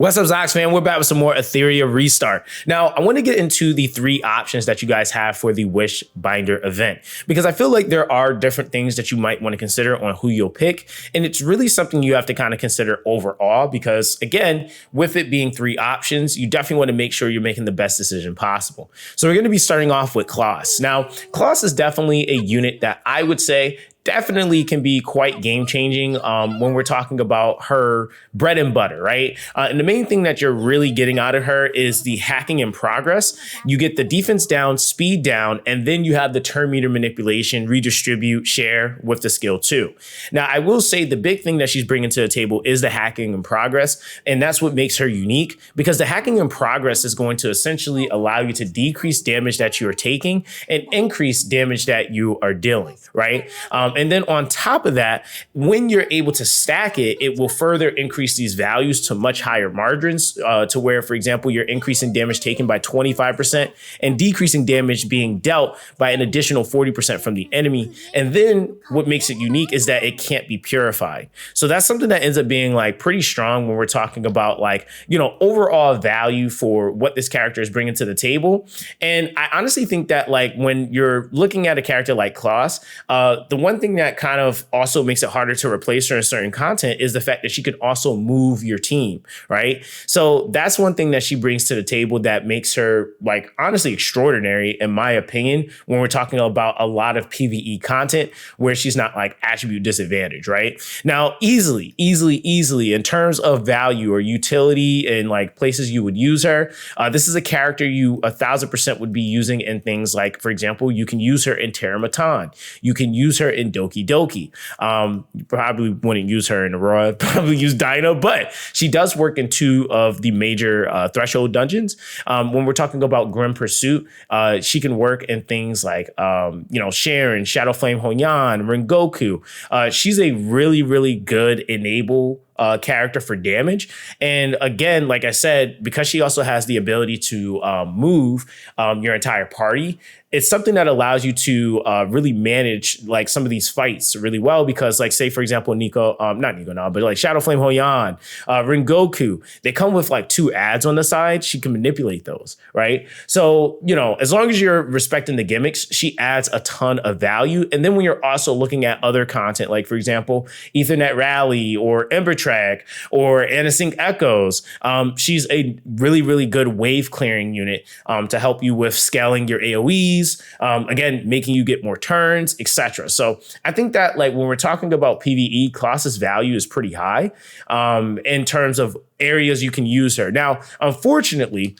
What's up, Zox, man? We're back with some more Etheria Restart. Now, I want to get into the 3 options that you guys have for the WishBinder event, because I feel like there are different things that you might want to consider on who you'll pick. And it's really something you have to kind of consider overall, because again, with it being 3 options, you definitely want to make sure you're making the best decision possible. So we're going to be starting off with Klaus. Now, Klaus is definitely a unit that I would say definitely can be quite game changing when we're talking about her bread and butter, right? And the main thing that you're really getting out of her is the hacking in progress. You get the defense down, speed down, and then you have the turn meter manipulation, redistribute, share with the skill 2. Now, I will say the big thing that she's bringing to the table is the hacking in progress. And that's what makes her unique, because the hacking in progress is going to essentially allow you to decrease damage that you are taking and increase damage that you are dealing, right? And then on top of that, when you're able to stack it, it will further increase these values to much higher margins to where, for example, you're increasing damage taken by 25% and decreasing damage being dealt by an additional 40% from the enemy. And then what makes it unique is that it can't be purified. So that's something that ends up being like pretty strong when we're talking about like, you know, overall value for what this character is bringing to the table. And I honestly think that like when you're looking at a character like Klaus, the one thing that kind of also makes it harder to replace her in certain content is the fact that she could also move your team, right? So that's one thing that she brings to the table that makes her like honestly extraordinary, in my opinion, when we're talking about a lot of PvE content where she's not like attribute disadvantage, right? Now, easily in terms of value or utility and like places you would use her, this is a character you 1000% would be using in things like, for example, you can use her in Terra Matan. You can use her in Doki Doki. You probably wouldn't use her in Aurora, probably use Dino, but she does work in 2 of the major threshold dungeons. When we're talking about Grim Pursuit, she can work in things like, Sharon, Shadow Flame Honyan, Rengoku. She's a really good enable character for damage. And again, like I said, because she also has the ability to move your entire party, it's something that allows you to really manage like some of these fights really well, because like, say, for example, but like Shadow Flame Hoyan, Rengoku, they come with like 2 ads on the side. She can manipulate those, right? So, as long as you're respecting the gimmicks, she adds a ton of value. And then when you're also looking at other content, like, for example, Ethernet Rally or Ember Track or Anasync Echoes, she's a really good wave clearing unit to help you with scaling your AoEs, again, making you get more turns, etc. So I think that like when we're talking about PvE, Klaus's value is pretty high in terms of areas you can use her. Now, unfortunately,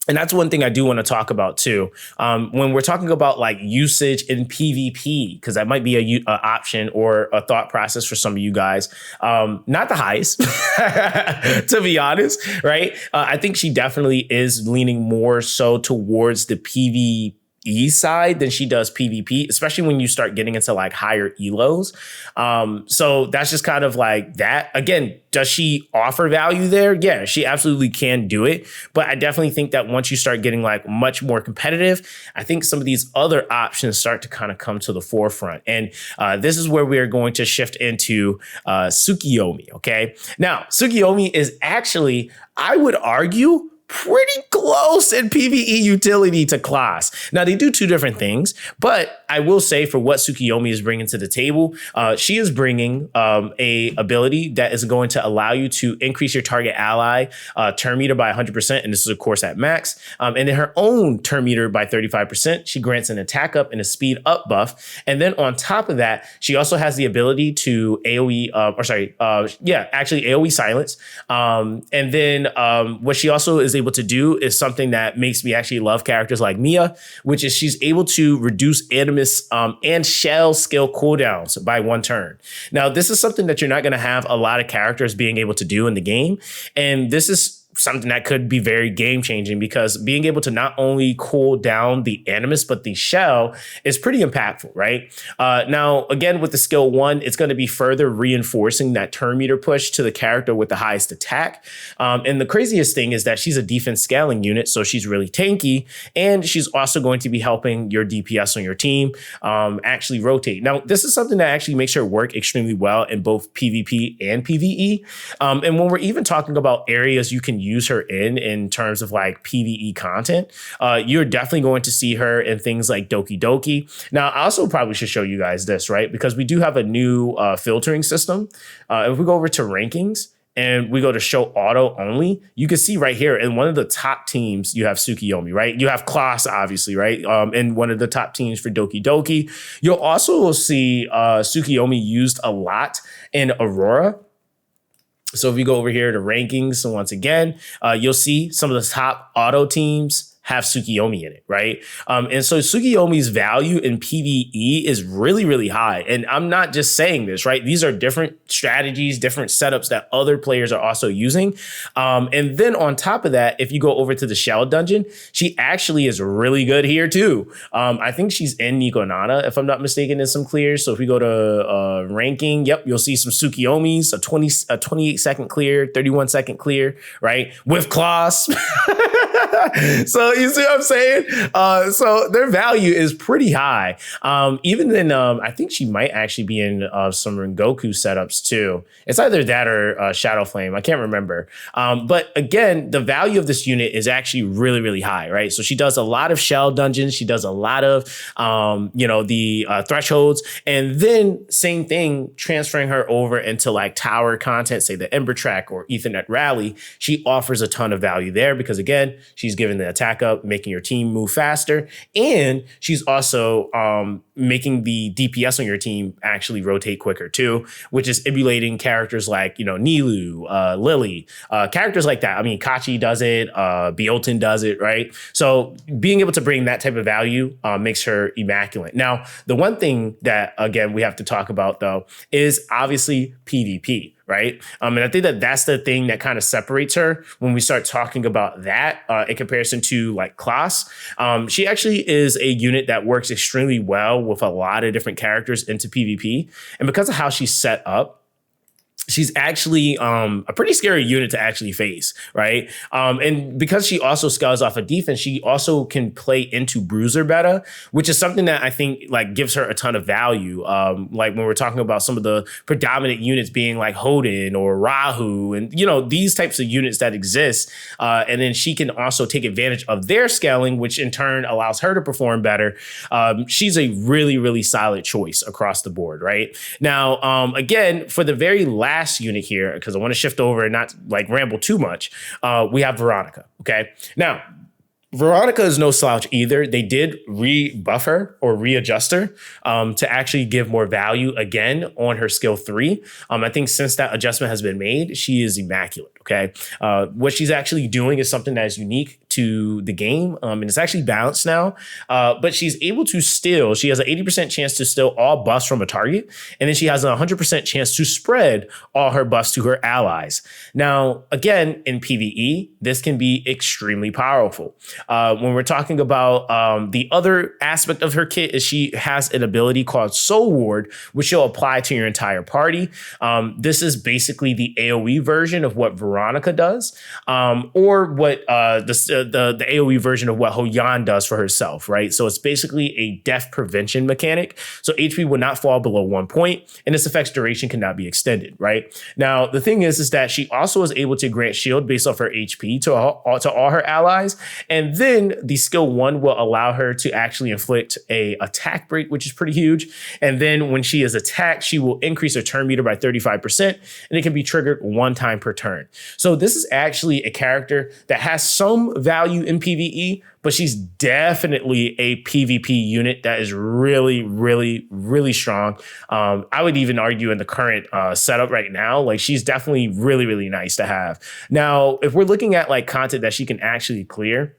and that's one thing I do want to talk about too. When we're talking about like usage in PvP, because that might be a option or a thought process for some of you guys. Not the highest, to be honest, right? I think she definitely is leaning more so towards the PvE side than she does PvP, especially when you start getting into like higher elos. So that's just kind of like that. Again, does she offer value there? Yeah, she absolutely can do it. But I definitely think that once you start getting like much more competitive, I think some of these other options start to kind of come to the forefront. And this is where we are going to shift into Sukiomi. Okay. Now, Sukiomi is actually, I would argue, pretty close in PvE utility to Klaus. Now, they do 2 different things, but I will say for what Sukiomi is bringing to the table, she is bringing a ability that is going to allow you to increase your target ally turn meter by 100%, and this is, of course, at max. And then her own turn meter by 35%. She grants an attack up and a speed up buff. And then on top of that, she also has the ability to AoE, AoE silence. And then what she also is able to do is something that makes me actually love characters like Mia, which is she's able to reduce Animus and Shell skill cooldowns by 1 turn. Now, this is something that you're not going to have a lot of characters being able to do in the game. And this is something that could be very game changing, because being able to not only cool down the Animus, but the shell is pretty impactful, right? Now, again, with the skill 1, it's going to be further reinforcing that turn meter push to the character with the highest attack. And the craziest thing is that she's a defense scaling unit, so she's really tanky, and she's also going to be helping your DPS on your team actually rotate. Now, this is something that actually makes her work extremely well in both PvP and PvE. And when we're even talking about areas you can use her in terms of like PvE content, you're definitely going to see her in things like Doki Doki. Now, I also probably should show you guys this, right? Because we do have a new filtering system. If we go over to rankings and we go to show auto only, you can see right here in one of the top teams, you have Sukiomi, right? You have Klaus, obviously, right? In one of the top teams for Doki Doki. You'll also see Sukiomi used a lot in Aurora. So if we go over here to rankings, so once again, you'll see some of the top auto teams have Sukiomi in it, right? And so Sukiomi's value in PvE is really, really high. And I'm not just saying this, right? These are different strategies, different setups that other players are also using. And then on top of that, if you go over to the Shell Dungeon, she actually is really good here too. I think she's in Nikonana, if I'm not mistaken, in some clears. So if we go to ranking, yep, you'll see some Sukiomis, a 28-second clear, 31-second clear, right? With Klaus. So you see what I'm saying? So their value is pretty high. Even then, I think she might actually be in some Rengoku setups too. It's either that or Shadow Flame. I can't remember. But again, the value of this unit is actually really, really high, right? So she does a lot of shell dungeons. She does a lot of, the thresholds. And then same thing, transferring her over into like tower content, say the Ember Track or Ethernet Rally. She offers a ton of value there because, again, she's giving the attack up, making your team move faster. And she's also making the DPS on your team actually rotate quicker too, which is emulating characters like, Nilu, Lily, characters like that. I mean, Kachi does it, Biotin does it, right? So being able to bring that type of value makes her immaculate. Now, the one thing that, again, we have to talk about though, is obviously PvP. Right. And I think that that's the thing that kind of separates her when we start talking about that in comparison to like Klaus. She actually is a unit that works extremely well with a lot of different characters into PvP. And because of how she's set up, she's actually a pretty scary unit to actually face, right? And because she also scales off of defense, she also can play into bruiser meta, which is something that I think like gives her a ton of value. Like when we're talking about some of the predominant units being like Hoden or Rahu and, these types of units that exist. And then she can also take advantage of their scaling, which in turn allows her to perform better. She's a really, really solid choice across the board, right? Now, again, for the very last unit here, because I want to shift over and not like ramble too much, we have Veronica. Okay. Now, Veronica is no slouch either. They did rebuff her or readjust her to actually give more value again on her skill 3. I think since that adjustment has been made, she is immaculate. Okay. What she's actually doing is something that is unique to the game. And it's actually balanced now. But she's able to still, she has an 80% chance to still all buffs from a target. And then she has a 100% chance to spread all her buffs to her allies. Now, again, in PvE, this can be extremely powerful. When we're talking about the other aspect of her kit is she has an ability called Soul Ward, which she'll apply to your entire party. This is basically the AoE version of what Veronica does, or what the AoE version of what Hoyan does for herself, right? So it's basically a death prevention mechanic. So HP will not fall below 1 point, and this effect's duration cannot be extended, right? Now, the thing is that she also is able to grant shield based off her HP to all her allies, and then the skill 1 will allow her to actually inflict a attack break, which is pretty huge. And then when she is attacked, she will increase her turn meter by 35%, and it can be triggered 1 time per turn. So this is actually a character that has some value in PvE, but she's definitely a PvP unit that is really, really, really strong. I would even argue in the current setup right now, like she's definitely really, really nice to have. Now, if we're looking at like content that she can actually clear,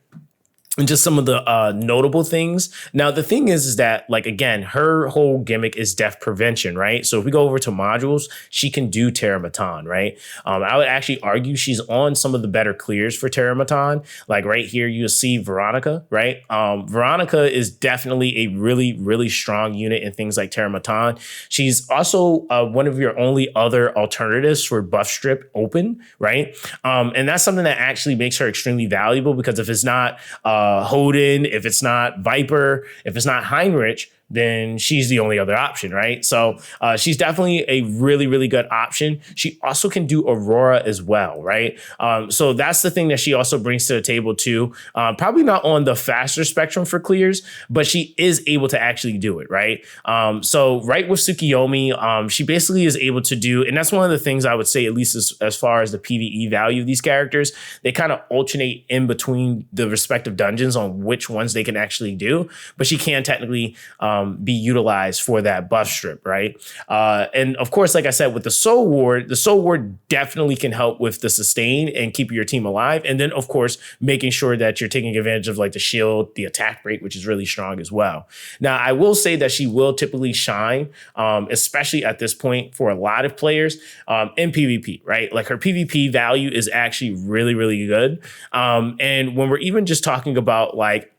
and just some of the notable things. Now, the thing is that, like, again, her whole gimmick is death prevention, right? So if we go over to modules, she can do Terramatan, right? I would actually argue she's on some of the better clears for Terramatan. Like right here, you'll see Veronica, right? Veronica is definitely a really, really strong unit in things like Terramatan. She's also one of your only other alternatives for buff strip open, right? And that's something that actually makes her extremely valuable, because if it's not Hoden, if it's not Viper, if it's not Heinrich, then she's the only other option, right? So she's definitely a really, really good option. She also can do Aurora as well, right? So that's the thing that she also brings to the table too. Probably not on the faster spectrum for clears, but she is able to actually do it, right? So right with Sukiomi, she basically is able to do, and that's one of the things I would say, at least as far as the PvE value of these characters, they kind of alternate in between the respective dungeons on which ones they can actually do, but she can technically be utilized for that buff strip, right? And of course, like I said, with the Soul Ward definitely can help with the sustain and keep your team alive. And then, of course, making sure that you're taking advantage of like the shield, the attack rate, which is really strong as well. Now, I will say that she will typically shine, especially at this point for a lot of players in PvP, right? Like her PvP value is actually really, really good. And when we're even just talking about like,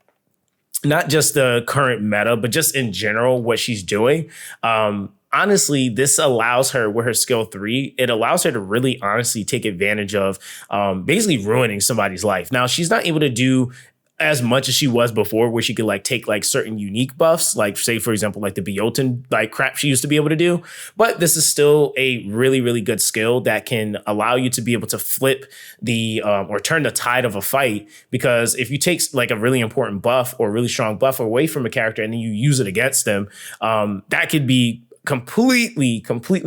not just the current meta, but just in general, what she's doing. Honestly, this allows her with her skill 3, it allows her to really honestly take advantage of basically ruining somebody's life. Now, she's not able to do as much as she was before, where she could like take like certain unique buffs, like say, for example, like the Biotin like crap she used to be able to do. But this is still a really, really good skill that can allow you to be able to flip the or turn the tide of a fight. Because if you take like a really important buff or really strong buff away from a character and then you use it against them, that could be completely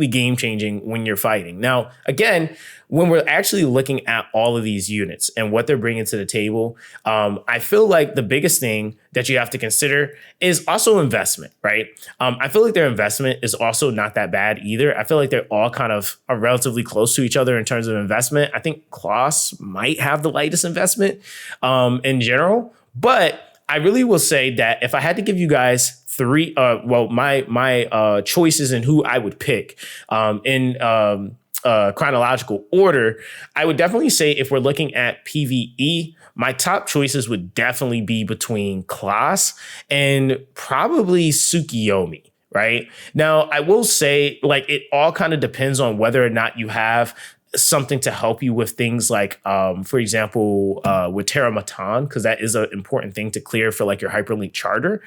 game changing when you're fighting. Now, again, when we're actually looking at all of these units and what they're bringing to the table, I feel like the biggest thing that you have to consider is also investment, right? I feel like their investment is also not that bad either. I feel like they're all kind of are relatively close to each other in terms of investment. I think Klaus might have the lightest investment in general, but I really will say that if I had to give you guys three, my choices and who I would pick in chronological order, I would definitely say if we're looking at PvE, my top choices would definitely be between Klaus and probably Sukiomi. Right now, I will say like it all kind of depends on whether or not you have something to help you with things like, for example, with Terramatan, because that is an important thing to clear for like your hyperlink charter.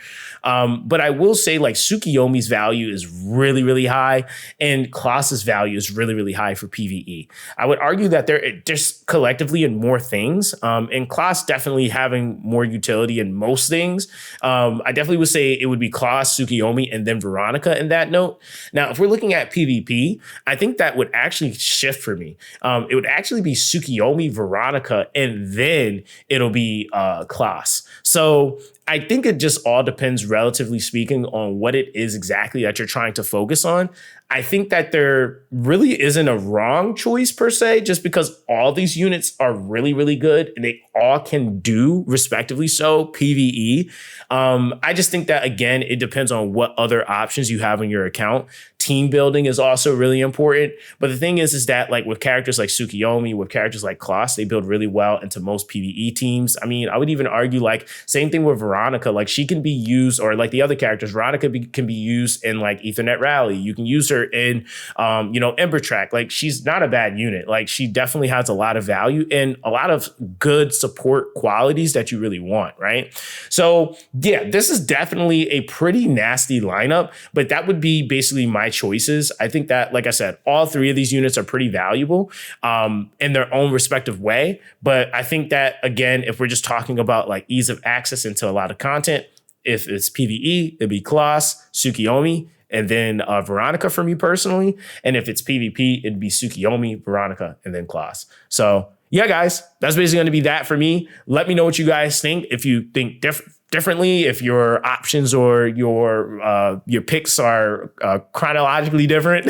But I will say like Sukiomi's value is really, really high and Klaus's value is really, really high for PvE. I would argue that they're just collectively in more things, and Klaus definitely having more utility in most things. I definitely would say it would be Klaus, Sukiomi, and then Veronica in that note. Now, if we're looking at PvP, I think that would actually shift for me. It would actually be Sukiomi, Veronica, and then it'll be Klaus. So I think it just all depends, relatively speaking, on what it is exactly that you're trying to focus on. I think that there really isn't a wrong choice per se, just because all these units are really, really good and they all can do respectively so PvE. I just think that, again, it depends on what other options you have in your account. Team building is also really important. But the thing is that like with characters like Sukiomi, with characters like Klaus, they build really well into most PvE teams. I mean, I would even argue like same thing with Veronica, like she can be used, or like the other characters, Veronica can be used in like Ethernet Rally. You can use her in, Ember Track. Like she's not a bad unit. Like she definitely has a lot of value and a lot of good support qualities that you really want, right? So yeah, this is definitely a pretty nasty lineup, but that would be basically my choices. I think that, like I said, all three of these units are pretty valuable in their own respective way. But I think that, again, if we're just talking about like ease of access into a lot of content, if it's PvE, it'd be Klaus, Sukiomi, and then Veronica for me personally. And if it's PvP, it'd be Sukiomi, Veronica, and then Klaus. So yeah, guys, that's basically going to be that for me. Let me know what you guys think. If you think differently, if your options or your picks are chronologically different,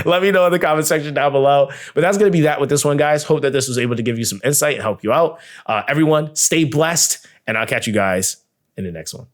let me know in the comment section down below. But that's going to be that with this one, guys. Hope that this was able to give you some insight and help you out. Everyone, stay blessed, and I'll catch you guys in the next one.